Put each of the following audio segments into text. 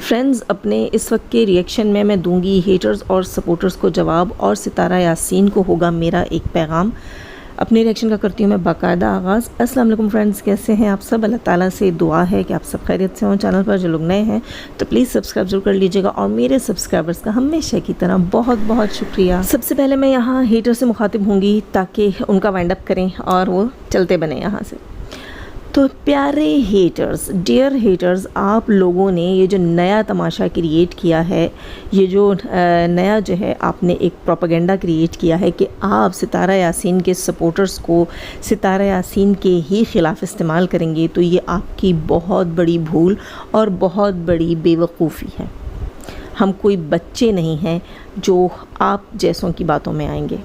Friends, अपने इस वक्त के रिएक्शन में मैं दूंगी हेटर्स और सपोर्टर्स को जवाब, और सितारा यासीन को होगा मेरा एक पैगाम। अपने रिएक्शन का करती हूँ मैं बाकायदा आगाज़। अस्सलाम वालेकुम फ्रेंड्स, कैसे हैं आप सब? अल्लाह ताला से दुआ है कि आप सब खैरियत से हों। चैनल पर जो लोग नए हैं तो प्लीज़ सब्सक्राइब जरूर कर लीजिएगा, और मेरे सब्सक्राइबर्स का हमेशा की तरह बहुत बहुत शुक्रिया। सबसे पहले मैं यहाँ हेटर से मुखातिब होंगी ताकि उनका वाइंड अप करें और वो चलते बने यहाँ से। तो प्यारे हेटर्स, डियर हेटर्स, आप लोगों ने ये जो नया तमाशा क्रिएट किया है, ये जो नया जो है आपने एक प्रोपेगेंडा क्रिएट किया है कि आप सितारा यासीन के सपोर्टर्स को सितारा यासीन के ही ख़िलाफ़ इस्तेमाल करेंगे, तो ये आपकी बहुत बड़ी भूल और बहुत बड़ी बेवकूफ़ी है। हम कोई बच्चे नहीं हैं जो आप जैसों की बातों में आएंगे।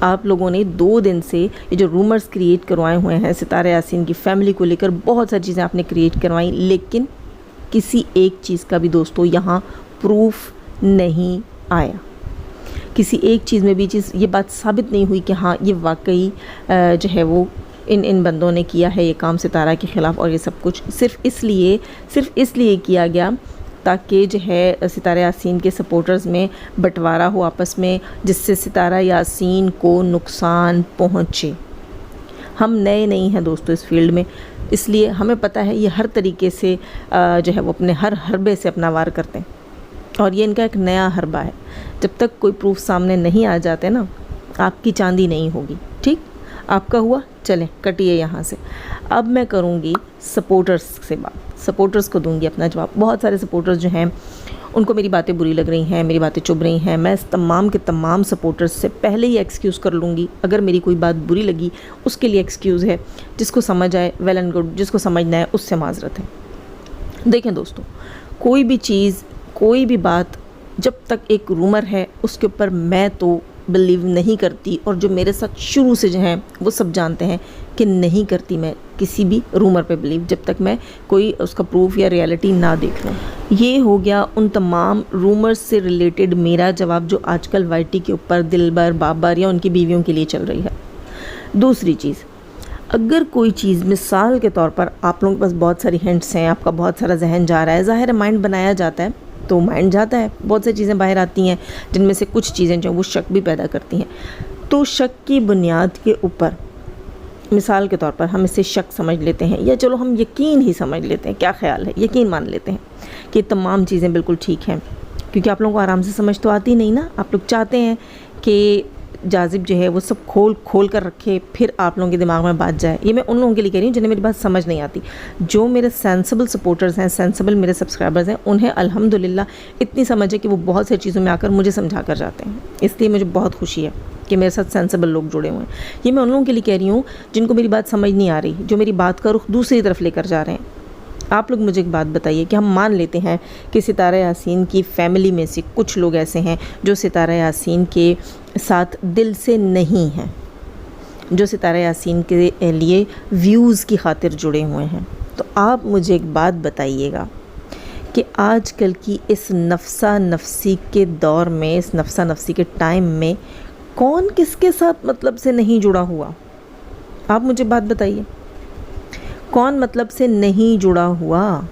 आप लोगों ने 2 दिन से ये जो रूमर्स क्रिएट करवाए हुए हैं सितारा यासीन की फ़ैमिली को लेकर, बहुत सारी चीज़ें आपने क्रिएट करवाई, लेकिन किसी एक चीज़ का भी दोस्तों यहाँ प्रूफ नहीं आया। किसी एक चीज़ में भी ये बात साबित नहीं हुई कि हाँ ये वाकई जो है वो इन बंदों ने किया है ये काम सितारा के ख़िलाफ़। और ये सब कुछ सिर्फ़ इसलिए किया गया ताकि जो है सितारा यासीन के सपोर्टर्स में बंटवारा हो आपस में, जिससे सितारा यासीन को नुकसान पहुँचे। हम नए नहीं हैं दोस्तों इस फील्ड में, इसलिए हमें पता है ये हर तरीके से जो है वो अपने हर हरबे से अपना वार करते हैं, और ये इनका एक नया हरबा है। जब तक कोई प्रूफ सामने नहीं आ जाते ना, आपकी चांदी नहीं होगी। ठीक, आपका हुआ, चलें कटिए यहाँ से। अब मैं करूँगी सपोर्टर्स से बात, सपोर्टर्स को दूंगी अपना जवाब। बहुत सारे सपोर्टर्स जो हैं उनको मेरी बातें बुरी लग रही हैं, मेरी बातें चुभ रही हैं। मैं इस तमाम के तमाम सपोर्टर्स से पहले ही एक्सक्यूज़ कर लूँगी। अगर मेरी कोई बात बुरी लगी उसके लिए एक्सक्यूज़ है, जिसको समझ आए वेल एंड गुड, जिसको समझना है उससे माजरत है। देखें दोस्तों, कोई भी चीज़, कोई भी बात जब तक एक रूमर है उसके ऊपर मैं तो बिलीव नहीं करती, और जो मेरे साथ शुरू से जो हैं वो सब जानते हैं कि नहीं करती मैं किसी भी रूमर पे बिलीव, जब तक मैं कोई उसका प्रूफ या रियलिटी ना देख लूँ। ये हो गया उन तमाम रूमर्स से रिलेटेड मेरा जवाब जो आजकल वाईटी के ऊपर दिलबर, बाबर या उनकी बीवियों के लिए चल रही है। दूसरी चीज़, अगर कोई चीज़ मिसाल के तौर पर आप लोगों के पास बहुत सारी हिंट्स हैं, आपका बहुत सारा जहन जा रहा है, ज़ाहिर है माइंड बनाया जाता है तो माइंड जाता है, बहुत सारी चीज़ें बाहर आती हैं जिनमें से कुछ चीज़ें जो वो शक भी पैदा करती हैं। तो शक की बुनियाद के ऊपर मिसाल के तौर पर हम इसे शक समझ लेते हैं, या चलो हम यकीन ही समझ लेते हैं, क्या ख्याल है, यकीन मान लेते हैं कि तमाम चीज़ें बिल्कुल ठीक हैं, क्योंकि आप लोगों को आराम से समझ तो आती नहीं ना। आप लोग चाहते हैं कि जाजिब जो है वो सब खोल कर रखे, फिर आप लोगों के दिमाग में बात जाए। ये मैं उन लोगों के लिए कह रही हूँ जिन्हें मेरी बात समझ नहीं आती। जो मेरे सेंसिबल सपोर्टर्स हैं, सेंसिबल मेरे सब्सक्राइबर्स हैं, उन्हें अल्हम्दुलिल्लाह इतनी समझ है कि वो बहुत सारी चीज़ों में आकर मुझे समझा कर जाते हैं। इसलिए मुझे बहुत खुशी है कि मेरे साथ सेंसिबल लोग जुड़े हुए हैं। ये मैं उन लोगों के लिए कह रही हूँ जिनको मेरी बात समझ नहीं आ रही, जो मेरी बात का रुख दूसरी तरफ लेकर जा रहे हैं। आप लोग मुझे एक बात बताइए कि हम मान लेते हैं कि सितारा यासीन की फ़ैमिली में से कुछ लोग ऐसे हैं जो सितारा यासीन के साथ दिल से नहीं हैं, जो सितारा यासीन के लिए व्यूज़ की खातिर जुड़े हुए हैं। तो आप मुझे एक बात बताइएगा कि आजकल की इस नफसा नफसी के दौर में, इस नफसा नफसी के टाइम में कौन किसके साथ मतलब से नहीं जुड़ा हुआ? आप मुझे बात बताइए, कौन मतलब से नहीं जुड़ा हुआ?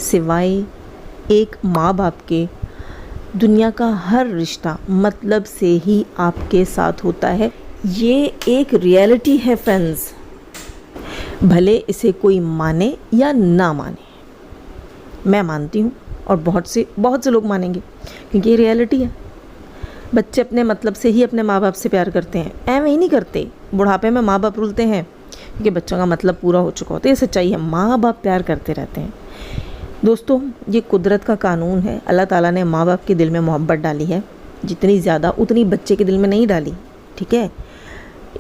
सिवाय एक माँ बाप के, दुनिया का हर रिश्ता मतलब से ही आपके साथ होता है। ये एक रियलिटी है फ्रेंड्स, भले इसे कोई माने या ना माने। मैं मानती हूँ और बहुत से लोग मानेंगे, क्योंकि ये रियलिटी है। बच्चे अपने मतलब से ही अपने माँ बाप से प्यार करते हैं, ऐਵੇਂ ही नहीं करते। बुढ़ापे में माँ बाप रुलते हैं क्योंकि बच्चों का मतलब पूरा हो चुका होता है। ये सच्चाई है, माँ बाप प्यार करते रहते हैं। दोस्तों, ये कुदरत का कानून है। अल्लाह ताला ने माँ बाप के दिल में मोहब्बत डाली है, जितनी ज़्यादा उतनी बच्चे के दिल में नहीं डाली। ठीक है,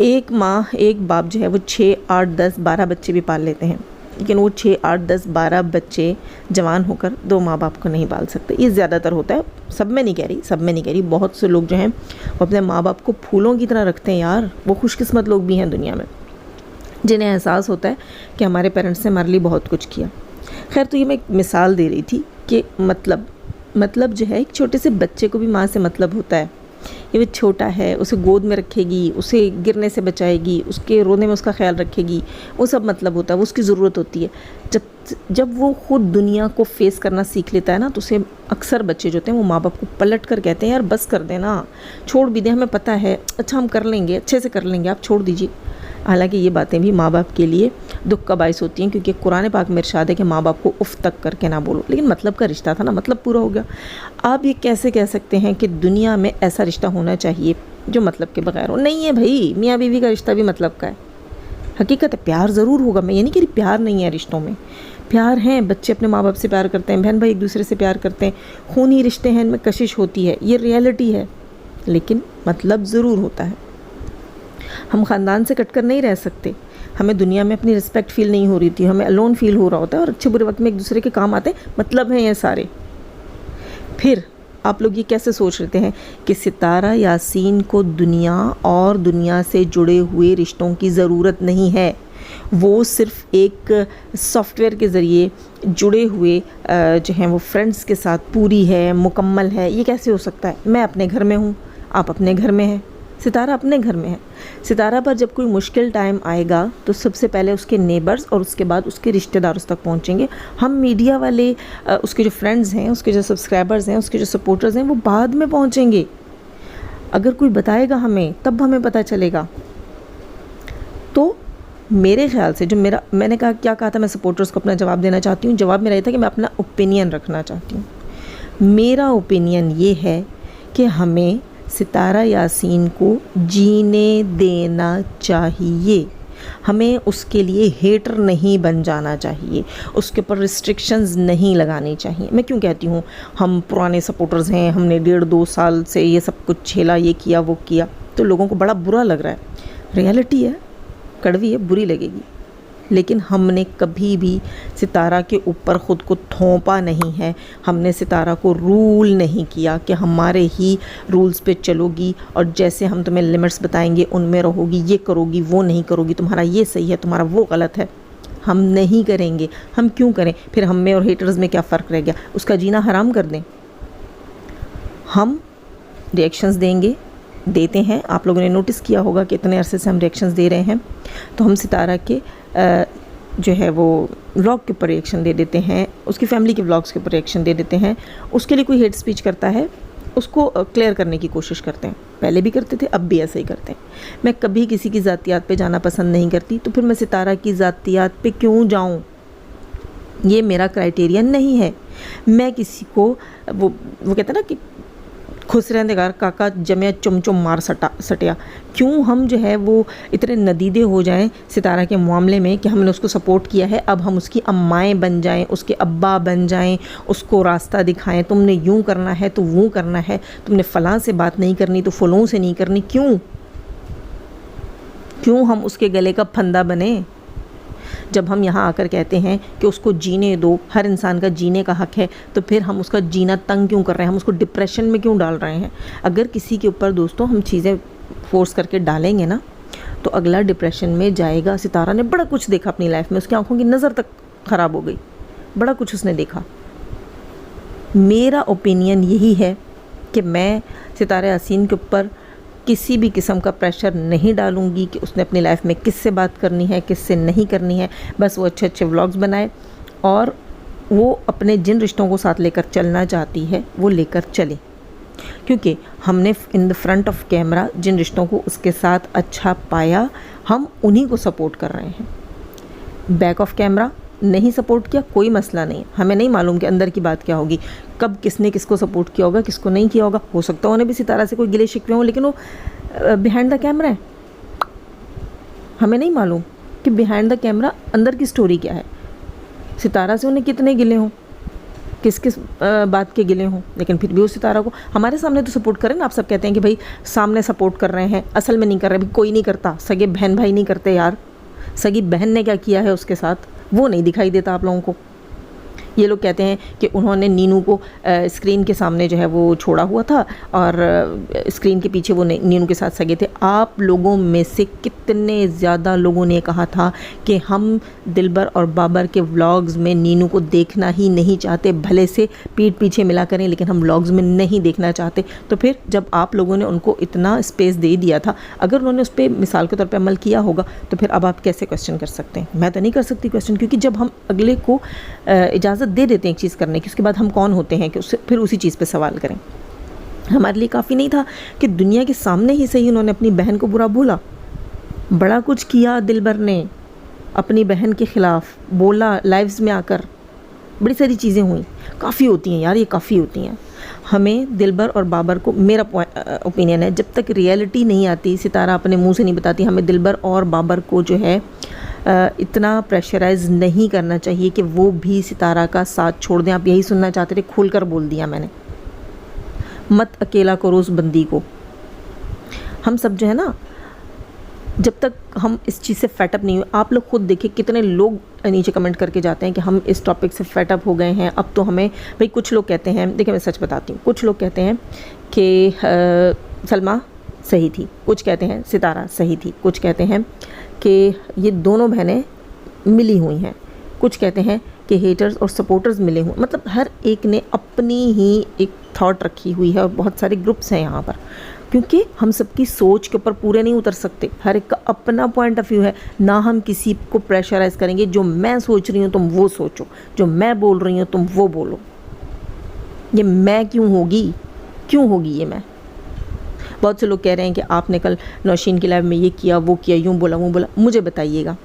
एक माँ, एक बाप जो है वो 6, 8, 10, 12 बच्चे भी पाल लेते हैं, लेकिन वो 6, 8, 10, 12 बच्चे जवान होकर 2 माँ बाप को नहीं पाल सकते। ये ज़्यादातर होता है, सब में नहीं कह रही। बहुत से लोग जो हैं वो अपने माँ बाप को फूलों की तरह रखते हैं यार। वो खुशकिस्मत लोग भी हैं दुनिया में, जिन्हें एहसास होता है कि हमारे पेरेंट्स ने हमारे लिए बहुत कुछ किया। खैर, तो ये मैं एक मिसाल दे रही थी कि मतलब जो है, एक छोटे से बच्चे को भी माँ से मतलब होता है। ये वो छोटा है, उसे गोद में रखेगी, उसे गिरने से बचाएगी, उसके रोने में उसका ख्याल रखेगी, वो सब मतलब होता है, वो उसकी ज़रूरत होती है। जब जब वो खुद दुनिया को फेस करना सीख लेता है ना, तो उसे अक्सर बच्चे जो होते हैं वो माँ बाप को पलट कर कहते हैं यार बस कर देना, छोड़ भी दे, हमें पता है, अच्छा हम कर लेंगे, अच्छे से कर लेंगे, आप छोड़ दीजिए। हालांकि ये बातें भी माँ बाप के लिए दुख का बायस होती हैं, क्योंकि कुरान पाक में इरशाद है कि माँ बाप को उफ तक करके ना बोलो, लेकिन मतलब का रिश्ता था ना, मतलब पूरा हो गया। आप ये कैसे कह सकते हैं कि दुनिया में ऐसा रिश्ता होना चाहिए जो मतलब के बगैर हो? नहीं है भाई, मियाँ बीवी का रिश्ता भी मतलब का है। हकीकत है, प्यार ज़रूर होगा, मैं ये नहीं कह रही प्यार नहीं है रिश्तों में, प्यार हैं, बच्चे अपने माँ बाप से प्यार करते हैं, बहन भाई एक दूसरे से प्यार करते हैं, खूनी रिश्ते हैं, इनमें कशिश होती है, ये रियलिटी है, लेकिन मतलब ज़रूर होता है। हम ख़ानदान से कटकर नहीं रह सकते, हमें दुनिया में अपनी रिस्पेक्ट फील नहीं हो रही थी, हमें अलोन फील हो रहा होता है, और अच्छे बुरे वक्त में एक दूसरे के काम आते हैं, मतलब हैं ये सारे। फिर आप लोग ये कैसे सोच रहे हैं कि सितारा यासीन को दुनिया और दुनिया से जुड़े हुए रिश्तों की ज़रूरत नहीं है, वो सिर्फ़ एक सॉफ्टवेयर के ज़रिए जुड़े हुए जो हैं वो फ्रेंड्स के साथ पूरी है, मुकम्मल है? ये कैसे हो सकता है? मैं अपने घर में हूँ, आप अपने घर में हैं, सितारा अपने घर में है। सितारा पर जब कोई मुश्किल टाइम आएगा तो सबसे पहले उसके नेबर्स और उसके बाद उसके रिश्तेदार उस तक पहुंचेंगे। हम मीडिया वाले, उसके जो फ्रेंड्स हैं, उसके जो सब्सक्राइबर्स हैं, उसके जो सपोर्टर्स हैं, वो बाद में पहुंचेंगे। अगर कोई बताएगा हमें तब हमें पता चलेगा। तो मेरे ख्याल से जो मैंने क्या कहा था, मैं सपोर्टर्स को अपना जवाब देना चाहती हूँ। जवाब मेरा ये था कि मैं अपना ओपिनियन रखना चाहती हूँ। मेरा ओपिनियन ये है कि हमें सितारा यासीन को जीने देना चाहिए, हमें उसके लिए हेटर नहीं बन जाना चाहिए, उसके ऊपर रिस्ट्रिक्शंस नहीं लगानी चाहिए। मैं क्यों कहती हूँ हम पुराने सपोर्टर्स हैं, हमने 1.5-2 साल से ये सब कुछ झेला, ये किया वो किया, तो लोगों को बड़ा बुरा लग रहा है। रियलिटी है, कड़वी है, बुरी लगेगी, लेकिन हमने कभी भी सितारा के ऊपर ख़ुद को थोपा नहीं है, हमने सितारा को रूल नहीं किया कि हमारे ही रूल्स पे चलोगी और जैसे हम तुम्हें लिमिट्स बताएंगे उनमें रहोगी, ये करोगी वो नहीं करोगी, तुम्हारा ये सही है तुम्हारा वो गलत है। हम नहीं करेंगे। हम क्यों करें? फिर हम में और हेटर्स में क्या फ़र्क रह गया? उसका जीना हराम कर दें। हम रिएक्शंस देते हैं, आप लोगों ने नोटिस किया होगा कि इतने अरसे से हम रिएक्शंस दे रहे हैं, तो हम सितारा के जो है वो व्लॉग के ऊपर रिएक्शन दे देते हैं, उसकी फैमिली के व्लॉग्स के ऊपर रिएक्शन दे देते हैं। उसके लिए कोई हेट स्पीच करता है, उसको क्लियर करने की कोशिश करते हैं। पहले भी करते थे, अब भी ऐसे ही करते हैं। मैं कभी किसी की ज़ातियात पे जाना पसंद नहीं करती, तो फिर मैं सितारा की ज़ातियात पे क्यों जाऊँ? ये मेरा क्राइटेरिया नहीं है। मैं किसी को वो कहते हैं ना कि खुश रहने गार काका जमिया चुम चुम मार सटिया। क्यों हम जो है वो इतने नदीदे हो जाएं सितारा के मामले में कि हमने उसको सपोर्ट किया है, अब हम उसकी अम्माएँ बन जाएं, उसके अब्बा बन जाएं, उसको रास्ता दिखाएं, तुमने यूँ करना है तो वो करना है, तुमने फ़लाँ से बात नहीं करनी तो फलों से नहीं करनी। क्यों हम उसके गले का फंदा बने? जब हम यहाँ आकर कहते हैं कि उसको जीने दो, हर इंसान का जीने का हक़ है, तो फिर हम उसका जीना तंग क्यों कर रहे हैं? हम उसको डिप्रेशन में क्यों डाल रहे हैं? अगर किसी के ऊपर दोस्तों हम चीज़ें फोर्स करके डालेंगे ना, तो अगला डिप्रेशन में जाएगा। सितारा ने बड़ा कुछ देखा अपनी लाइफ में, उसकी आंखों की नज़र तक ख़राब हो गई, बड़ा कुछ उसने देखा। मेरा ओपिनियन यही है कि मैं सितारा यासीन के ऊपर किसी भी किस्म का प्रेशर नहीं डालूंगी कि उसने अपनी लाइफ में किससे बात करनी है, किससे नहीं करनी है। बस वो अच्छे अच्छे व्लॉग्स बनाए और वो अपने जिन रिश्तों को साथ लेकर चलना चाहती है वो लेकर चले, क्योंकि हमने in the front of camera जिन रिश्तों को उसके साथ अच्छा पाया, हम उन्हीं को सपोर्ट कर रहे हैं। बैक ऑफ कैमरा नहीं सपोर्ट किया, कोई मसला नहीं। हमें नहीं मालूम कि अंदर की बात क्या होगी, कब किसने किसको सपोर्ट किया होगा, किसको नहीं किया होगा। हो सकता है उन्हें भी सितारा से कोई गिले शिकवे हों, लेकिन वो बिहाइंड द कैमरा है। हमें नहीं मालूम कि बिहाइंड द कैमरा अंदर की स्टोरी क्या है, सितारा से उन्हें कितने गिले हों, किस किस बात के गिले हों, लेकिन फिर भी वो सितारा को हमारे सामने तो सपोर्ट करें ना। आप सब कहते हैं कि भाई सामने सपोर्ट कर रहे हैं, असल में नहीं कर रहे। भाई कोई नहीं करता, सगे बहन भाई नहीं करते यार। सगी बहन ने क्या किया है उसके साथ वो नहीं दिखाई देता आप लोगों को। ये लोग कहते हैं कि उन्होंने नीनू को स्क्रीन के सामने जो है वो छोड़ा हुआ था और स्क्रीन के पीछे वो नीनू के साथ सगे थे। आप लोगों में से कितने ज़्यादा लोगों ने कहा था कि हम दिलबर और बाबर के व्लॉग्स में नीनू को देखना ही नहीं चाहते, भले से पीठ पीछे मिला करें लेकिन हम व्लॉग्स में नहीं देखना चाहते। तो फिर जब आप लोगों ने उनको इतना स्पेस दे दिया था, अगर उन्होंने उस पर मिसाल के तौर पर अमल किया होगा तो फिर अब आप कैसे क्वेश्चन कर सकते हैं? मैं तो नहीं कर सकती क्वेश्चन, क्योंकि जब हम अगले को इजाज़त दे देते हैं एक चीज़ करने की, उसके बाद हम कौन होते हैं कि उससे फिर उसी चीज़ पे सवाल करें। हमारे लिए काफ़ी नहीं था कि दुनिया के सामने ही सही उन्होंने अपनी बहन को बुरा बोला। बड़ा कुछ किया दिलबर ने, अपनी बहन के ख़िलाफ़ बोला, लाइव्स में आकर बड़ी सारी चीज़ें हुई। काफ़ी होती हैं यार, ये काफ़ी होती हैं। हमें दिलबर और बाबर को, मेरा ओपिनियन है, जब तक रियलिटी नहीं आती, सितारा अपने मुंह से नहीं बताती, हमें दिलबर और बाबर को जो है इतना प्रेशराइज नहीं करना चाहिए कि वो भी सितारा का साथ छोड़ दें। आप यही सुनना चाहते थे, खोल कर बोल दिया मैंने। मत अकेला करो उस बंदी को। हम सब जो है ना, जब तक हम इस चीज़ से फेटअप नहीं हुए, आप लोग खुद देखिए कितने लोग नीचे कमेंट करके जाते हैं कि हम इस टॉपिक से फेटअप हो गए हैं, अब तो हमें भाई। कुछ लोग कहते हैं, देखिए मैं सच बताती हूँ, कुछ लोग कहते हैं कि सलमा सही थी, कुछ कहते हैं सितारा सही थी, कुछ कहते हैं कि ये दोनों बहनें मिली हुई हैं, कुछ कहते हैं कि हेटर्स और सपोर्टर्स मिले हुए। मतलब हर एक ने अपनी ही एक थॉट रखी हुई है और बहुत सारे ग्रुप्स हैं यहाँ पर, क्योंकि हम सबकी सोच के ऊपर पूरे नहीं उतर सकते। हर एक का अपना पॉइंट ऑफ व्यू है ना, हम किसी को प्रेशराइज करेंगे। जो मैं सोच रही हूँ तुम वो सोचो, जो मैं बोल रही हूँ तुम वो बोलो। ये मैं क्यों होगी, क्यों होगी ये मैं? बहुत से लोग कह रहे हैं कि आपने कल नौशीन की लाइव में ये किया, वो किया, यूँ बोला, वो बोला। मुझे बताइएगा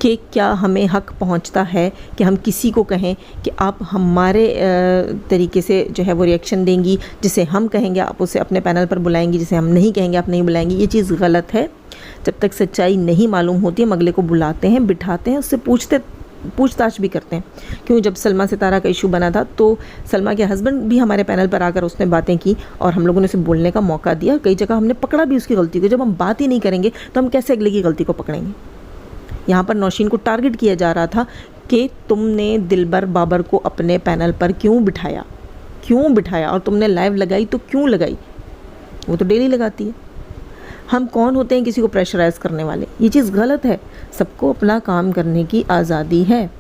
कि क्या हमें हक पहुंचता है कि हम किसी को कहें कि आप हमारे तरीके से जो है वो रिएक्शन देंगी, जिसे हम कहेंगे आप उसे अपने पैनल पर बुलाएंगी, जिसे हम नहीं कहेंगे आप नहीं बुलाएंगी? ये चीज़ गलत है। जब तक सच्चाई नहीं मालूम होती, हम अगले को बुलाते हैं, बिठाते हैं, उससे पूछताछ भी करते हैं। क्यों, जब सलमा सितारा का इशू बना था तो सलमा के हस्बैंड भी हमारे पैनल पर आकर उसने बातें की और हम लोगों ने उसे बोलने का मौका दिया। कई जगह हमने पकड़ा भी उसकी गलती को। जब हम बात ही नहीं करेंगे तो हम कैसे अगले की गलती को पकड़ेंगे? यहाँ पर नौशीन को टारगेट किया जा रहा था कि तुमने दिलबर बाबर को अपने पैनल पर क्यों बिठाया और तुमने लाइव लगाई तो क्यों लगाई? वो तो डेली लगाती है। हम कौन होते हैं किसी को प्रेशराइज करने वाले? ये चीज़ गलत है। सबको अपना काम करने की आज़ादी है।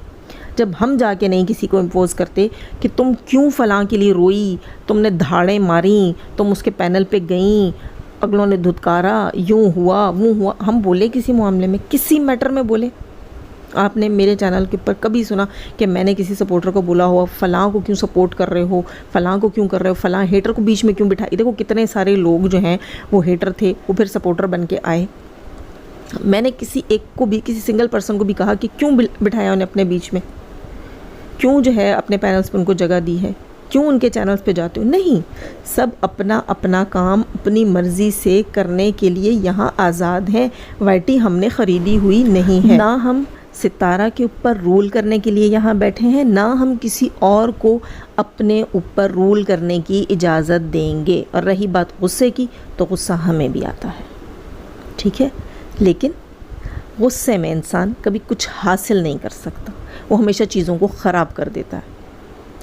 जब हम जाके नहीं किसी को इम्पोज करते कि तुम क्यों फ़लाँ के लिए रोई, तुमने धाड़ें मारी, तुम उसके पैनल पे गईं, अगलों ने धुतकारा, यूँ हुआ वो हुआ। हम बोले किसी मामले में, किसी मैटर में बोले? आपने मेरे चैनल के ऊपर कभी सुना कि मैंने किसी सपोर्टर को बोला हो फ़लाँ को क्यों सपोर्ट कर रहे हो, फ़लाँ को क्यों कर रहे हो, फ़लाँ हेटर को बीच में क्यों बिठाई? देखो कितने सारे लोग जो हैं वो हेटर थे, वो फिर सपोर्टर बन के आए। मैंने किसी एक को भी, किसी सिंगल पर्सन को भी कहा कि क्यों बिठाया उन्हें अपने बीच में, क्यों जो है अपने पैनल्स पर उनको जगह दी है, क्यों उनके चैनल्स पे जाते हो? नहीं, सब अपना अपना काम अपनी मर्ज़ी से करने के लिए यहाँ आज़ाद हैं। वाईटी हमने ख़रीदी हुई नहीं है। ना हम सितारा के ऊपर रूल करने के लिए यहाँ बैठे हैं, ना हम किसी और को अपने ऊपर रूल करने की इजाज़त देंगे। और रही बात गुस्से की, तो गुस्सा हमें भी आता है, ठीक है, लेकिन गुस्से में इंसान कभी कुछ हासिल नहीं कर सकता, वो हमेशा चीज़ों को ख़राब कर देता है।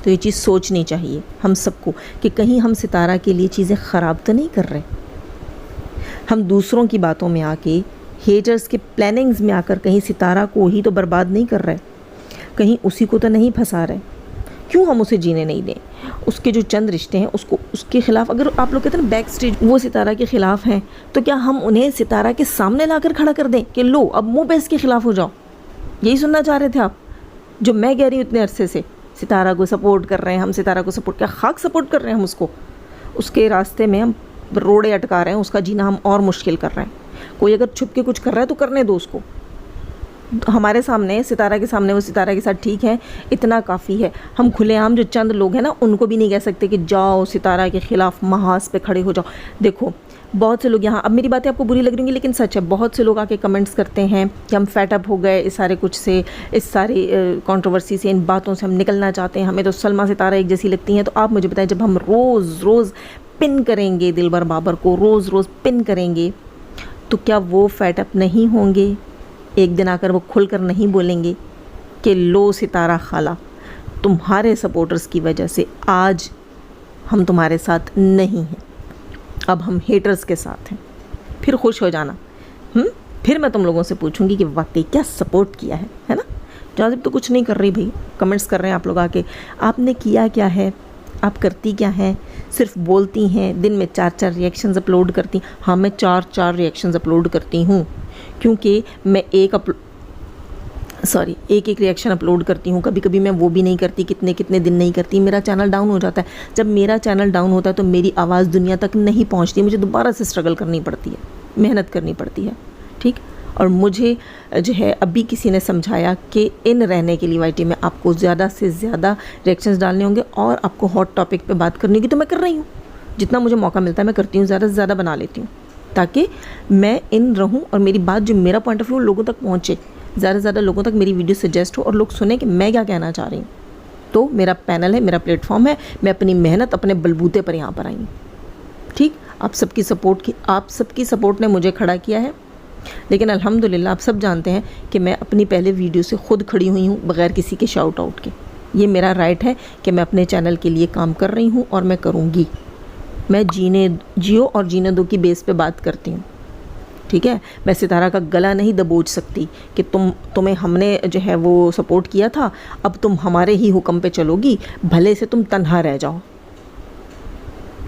तो ये चीज़ सोचनी चाहिए हम सबको कि कहीं हम सितारा के लिए चीज़ें ख़राब तो नहीं कर रहे। हम दूसरों की बातों में आके, हेटर्स के प्लानिंग्स में आकर कहीं सितारा को ही तो बर्बाद नहीं कर रहे, कहीं उसी को तो नहीं फंसा रहे। क्यों हम उसे जीने नहीं दें? उसके जो चंद रिश्ते हैं उसको, उसके ख़िलाफ़, अगर आप लोग कहते हैं ना बैक स्टेज वो सितारा के ख़िलाफ़ हैं, तो क्या हम उन्हें सितारा के सामने लाकर खड़ा कर दें कि लो अब मुँह पे इसके ख़िलाफ़ हो जाओ? यही सुनना चाह रहे थे आप? जो मैं कह रही हूँ इतने अरसे से, सितारा को सपोर्ट कर रहे हैं हम, सितारा को सपोर्ट, क्या खाक सपोर्ट कर रहे हैं हम उसको? उसके रास्ते में हम रोड़े अटका रहे हैं, उसका जीना हम और मुश्किल कर रहे हैं। कोई अगर छुप के कुछ कर रहा है तो करने दो उसको। हमारे सामने, सितारा के सामने वो सितारा के साथ ठीक है, इतना काफ़ी है। हम खुलेआम जो चंद लोग हैं ना, उनको भी नहीं कह सकते कि जाओ सितारा के ख़िलाफ़ महाज पे खड़े हो जाओ। देखो बहुत से लोग यहाँ, अब मेरी बातें आपको बुरी लग रही होंगी लेकिन सच है, बहुत से लोग आके कमेंट्स करते हैं कि हम फेटअप हो गए इस सारे कुछ से, इस सारी कंट्रोवर्सी से, इन बातों से हम निकलना चाहते हैं, हमें तो सलमा सितारा एक जैसी लगती हैं। तो आप मुझे बताएं, जब हम रोज़ पिन करेंगे दिलबर बाबर को, रोज़ पिन करेंगे, तो क्या वो फेटअप नहीं होंगे? एक दिन आकर वो खुलकर नहीं बोलेंगे कि लो सितारा खाला तुम्हारे सपोर्टर्स की वजह से आज हम तुम्हारे साथ नहीं हैं, अब हम हेटर्स के साथ हैं। फिर खुश हो जाना। फिर मैं तुम लोगों से पूछूंगी कि वाकई क्या सपोर्ट किया है ना। जाजिब तो कुछ नहीं कर रही भाई, कमेंट्स कर रहे हैं आप लोग आके, आपने किया क्या है, आप करती क्या हैं, सिर्फ बोलती हैं, दिन में 4-4 रिएक्शंस अपलोड करती। हाँ, मैं 4-4 रिएक्शंस अपलोड करती हूँ, क्योंकि मैं एक रिएक्शन अपलोड करती हूँ। कभी कभी मैं वो भी नहीं करती, कितने कितने दिन नहीं करती, मेरा चैनल डाउन हो जाता है। जब मेरा चैनल डाउन होता है तो मेरी आवाज़ दुनिया तक नहीं पहुँचती, मुझे दोबारा से स्ट्रगल करनी पड़ती है, मेहनत करनी पड़ती है, ठीक। और मुझे जो है अभी किसी ने समझाया कि इन रहने के लिए वाईटी में आपको ज़्यादा से ज़्यादा रिएक्शंस डालने होंगे और आपको हॉट टॉपिक पे बात करनी होगी। तो मैं कर रही हूँ, जितना मुझे मौका मिलता है मैं करती हूँ, ज़्यादा से ज़्यादा बना लेती हूँ, ताकि मैं इन रहूँ और मेरी बात, जो मेरा पॉइंट ऑफ व्यू लोगों तक पहुँचे, ज़्यादा से ज़्यादा लोगों तक मेरी वीडियो सजेस्ट हो और लोग सुने कि मैं क्या कहना चाह रही हूँ। तो मेरा पैनल है, मेरा प्लेटफॉर्म है, मैं अपनी मेहनत अपने बलबूते पर यहाँ पर आई हूँ, ठीक। आप सबकी सपोर्ट ने मुझे खड़ा किया है, लेकिन अल्हम्दुलिल्लाह आप सब जानते हैं कि मैं अपनी पहले वीडियो से खुद खड़ी हुई हूँ बग़ैर किसी के शाउट आउट के। ये मेरा राइट है कि मैं अपने चैनल के लिए काम कर रही हूँ और मैं करूँगी। मैं जियो और जीने दो की बेस पे बात करती हूँ, ठीक है। मैं सितारा का गला नहीं दबोच सकती कि तुम्हें हमने जो है वो सपोर्ट किया था, अब तुम हमारे ही हुक्म पे चलोगी, भले से तुम तन्हा रह जाओ।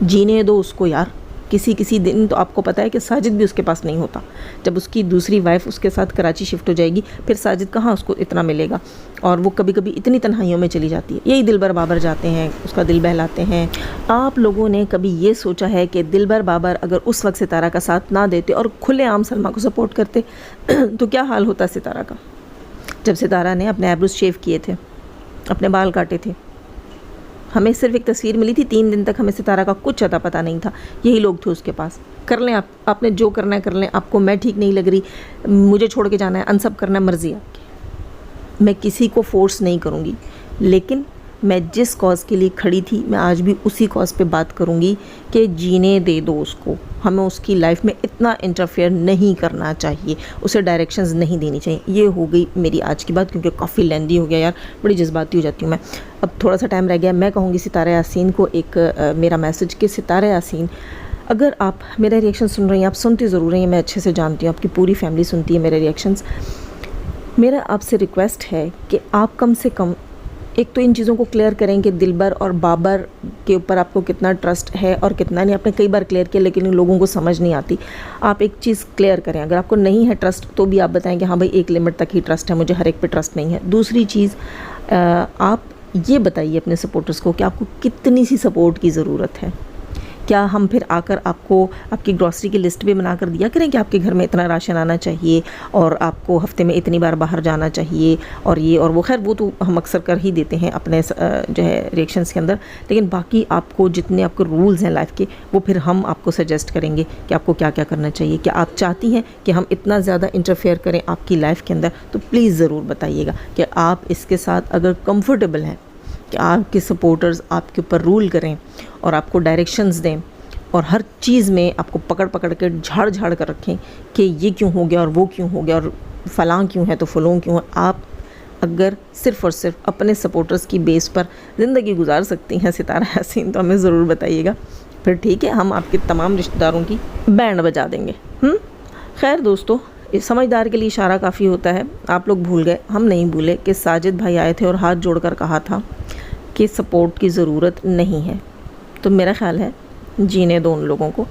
जीने दो उसको यार। किसी दिन तो आपको पता है कि साजिद भी उसके पास नहीं होता। जब उसकी दूसरी वाइफ उसके साथ कराची शिफ्ट हो जाएगी, फिर साजिद कहाँ उसको इतना मिलेगा, और वो कभी कभी इतनी तन्हाइयों में चली जाती है। यही दिलबर बाबर जाते हैं, उसका दिल बहलाते हैं। आप लोगों ने कभी ये सोचा है कि दिलबर बाबर अगर उस वक्त सितारा का साथ ना देते और खुलेआम सलमा को सपोर्ट करते तो क्या हाल होता सितारा का। जब सितारा ने अपने आईब्रोज शेव किए थे, अपने बाल काटे थे, हमें सिर्फ एक तस्वीर मिली थी, 3 दिन तक हमें सितारा का कुछ अता पता नहीं था। यही लोग थे उसके पास। कर लें आपने जो करना है कर लें, आपको मैं ठीक नहीं लग रही, मुझे छोड़ के जाना है, अनसब करना है, मर्ज़ी आपकी। मैं किसी को फोर्स नहीं करूँगी, लेकिन मैं जिस कॉज़ के लिए खड़ी थी मैं आज भी उसी कॉज़ पे बात करूँगी कि जीने दे दो उसको। हमें उसकी लाइफ में इतना इंटरफेयर नहीं करना चाहिए, उसे डायरेक्शंस नहीं देनी चाहिए। ये हो गई मेरी आज की बात, क्योंकि काफ़ी लेंदी हो गया यार, बड़ी जज्बाती हो जाती हूँ मैं। अब थोड़ा सा टाइम रह गया, मैं कहूँगी सितारा यासीन को एक मेरा मैसेज कि सितारा यासीन, अगर आप मेरा रिएक्शन सुन रही हैं, आप सुनती ज़रूर हैं, मैं अच्छे से जानती हूँ, आपकी पूरी फैमिली सुनती है मेरे रिएक्शंस। मेरा आपसे रिक्वेस्ट है कि आप कम से कम एक तो इन चीज़ों को क्लियर करें कि दिलबर और बाबर के ऊपर आपको कितना ट्रस्ट है और कितना नहीं। आपने कई बार क्लियर किया, लेकिन लोगों को समझ नहीं आती। आप एक चीज़ क्लियर करें, अगर आपको नहीं है ट्रस्ट तो भी आप बताएं कि हाँ भाई एक लिमिट तक ही ट्रस्ट है, मुझे हर एक पे ट्रस्ट नहीं है। दूसरी चीज़, आप ये बताइए अपने सपोर्टर्स को कि आपको कितनी सी सपोर्ट की ज़रूरत है। क्या हम फिर आकर आपको आपकी ग्रॉसरी की लिस्ट भी बना कर दिया करें कि आपके घर में इतना राशन आना चाहिए और आपको हफ्ते में इतनी बार बाहर जाना चाहिए और ये और वो। खैर वो तो हम अक्सर कर ही देते हैं अपने जो है रिएक्शंस के अंदर, लेकिन बाकी आपको जितने आपके रूल्स हैं लाइफ के, वो फिर हम आपको सजेस्ट करेंगे कि आपको क्या क्या करना चाहिए। क्या आप चाहती हैं कि हम इतना ज़्यादा इंटरफेयर करें आपकी लाइफ के अंदर, तो प्लीज़ ज़रूर बताइएगा कि आप इसके साथ अगर कंफर्टेबल हैं कि आपके सपोर्टर्स आपके ऊपर रूल करें और आपको डायरेक्शंस दें और हर चीज़ में आपको पकड़ पकड़ के झाड़ झाड़ कर रखें कि ये क्यों हो गया और वो क्यों हो गया और फ़लाँ क्यों है तो फ़लों क्यों है। आप अगर सिर्फ़ और सिर्फ अपने सपोर्टर्स की बेस पर ज़िंदगी गुजार सकती हैं सितारा यासीन, तो हमें ज़रूर बताइएगा, फिर ठीक है हम आपके तमाम रिश्तेदारों की बैंड बजा देंगे। खैर दोस्तों, इस समझदार के लिए इशारा काफ़ी होता है। आप लोग भूल गए, हम नहीं भूले कि साजिद भाई आए थे और हाथ जोड़कर कहा था कि सपोर्ट की ज़रूरत नहीं है। तो मेरा ख़्याल है जीने दो उन लोगों को,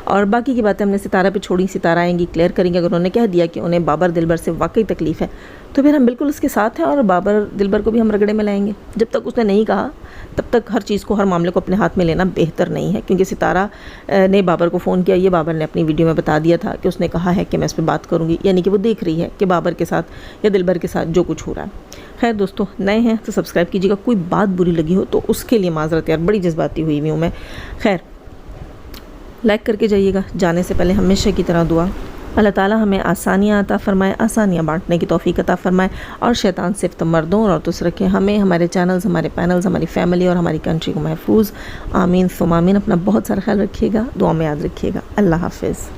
और बाकी की बातें हमने सितारा पे छोड़ी। सितारा आएंगी, क्लियर करेंगे। अगर उन्होंने कह दिया कि उन्हें बाबर दिलबर से वाकई तकलीफ़ है तो फिर हम बिल्कुल उसके साथ हैं और बाबर दिलबर को भी हम रगड़े में लाएंगे। जब तक उसने नहीं कहा तब तक हर चीज़ को, हर मामले को अपने हाथ में लेना बेहतर नहीं है, क्योंकि सितारा ने बाबर को फ़ोन किया, ये बाबर ने अपनी वीडियो में बता दिया था कि उसने कहा है कि मैं इस पर बात करूँगी, यानी कि वो देख रही है कि बाबर के साथ या दिलबर के साथ जो कुछ हो रहा है। खैर दोस्तों, नए हैं तो सब्सक्राइब कीजिएगा। कोई बात बुरी लगी हो तो उसके लिए माजरत यार, बड़ी जज्बाती हुई हूँ मैं। खैर लाइक करके जाइएगा। जाने से पहले हमेशा की तरह दुआ, अल्लाह ताला हमें आसानियाँ अता फ़रमाए, आसानियाँ बांटने की तौफ़ीक अता फ़रमाए और शैतान से तो मर्दों और औरतों से रखे हमें, हमारे चैनल्स, हमारे पैनल्स, हमारी फैमिली और हमारी कंट्री को महफूज। आमीन सुम आमीन। अपना बहुत सारा ख्याल रखिएगा, दुआ में याद रखिएगा। अल्लाह हाफ़िज़।